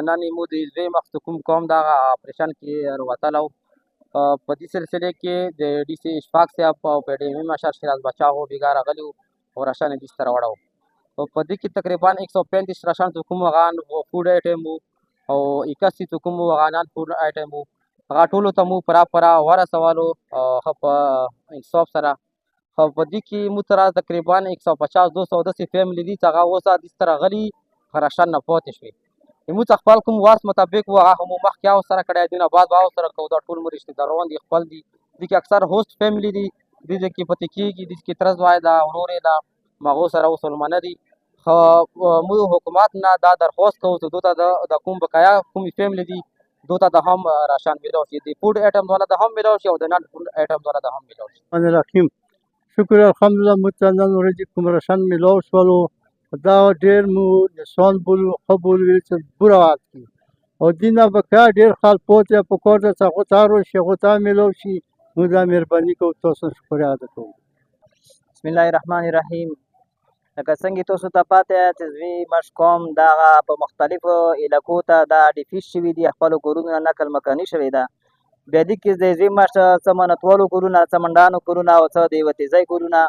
نن یې موږ د زوی مخ ته کوم قوم دغه اپریشن کې راوتلی و. په دې سلسله کې د ډي سي اشفاق صاحب او په ډي مشر شیراز بچا هو بیګا راغلي وو او راشن یې دې ته راوړی و. په دې کې تقریبا 135 راشن چې کوم هغه فوډ آیټم وو او 81 چې کوم هغه نان فوډ آیټم وو، هغه ټولو ته مو پوره ورسولو ښه په انصاف سره. خو په دې کې موږ سره تقریبا 150-200 داسې فیملي دي چې هغه اوسه دې ته راغلي راشن نه پاتې شوي. موږ ته خپل کوم وس مطابق و هغه مو مخکې ورسره کړی دي، نه بعد به ورسره کوو. دا ټول مو رشته داران دي، خپل دي. دې کې اکثر هوسټ فیملي دي، دې کې پاتې کېږي، دې کې تره زوی ده، ورور یې ده، مغو سره اوس مېلمانه دي. خو موږ حکومت نه دا درخواست کوو چې دوی ته د کوم بقایا کومې فیملي دي دوی ته د هم راشن میلاو شي، د فوډ آیټم والا د هم میلاو شي او د نان فوډ آیټم والا د هم میلاو شي. الرحمن الرحیم. شکر الحمدلله موږ ته نن ورځې کوم راشن میلاو شولو دا ډېر مو نسوان بولو ښه بولو چې بوره وخت کي او دې نه بقایا ډېر خلک پوت په کور ده چې هغو ته هر وشي هغو ته میلاو شي. موږ دا مهرباني کوو، تاسو شکریه ادا کوو. بسم الله الرحمن الرحیم. لکه څنګه تاسو ته پاته چې زوی مش قوم دغه په مختلفو علاقو ته دا ډیفیس شوي دي، خپلو کورونو نه نقل مکاني شوې ده. بیا دې کې د زوی مش څه منتوالو کورونه، څه منډانو کورونه او څه د وتیځۍ کورونه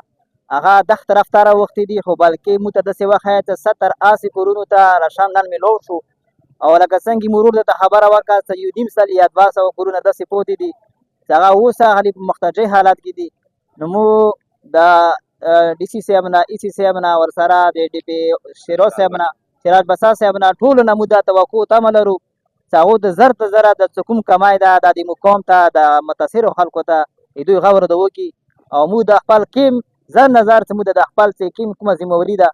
هغه دغ طرفداره وختي دي. خو بلکې موږ ته داسې وښیه چې 70-80 کورونو ته راشن نن میلاو شو. او لکه څنګه مې ورور درته خبره وکړه چې 1.5 یا 200 کورونه داسې پاتې دي چې هغه اوس هغه په محتاجۍ حالت کې دي. نو موږ د ډي سي صاحب نه، ای سي صاحب نه، ورسره د ډي پي شیراز صاحب نه، سراج بسا صاحب نه، ټولو نه موږ دا توقع تمه لرو چې هغو د زر ته زره د څه کوم کمای ده دا د مقام ته د متاثرو خلکو ته دوی غور د وکړي او موږ د خپل کیم زر نظر چې موږ د خپل چې کیم کومه ذمهوري ده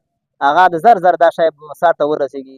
هغه د زر دا شی سر ته ورسېږي.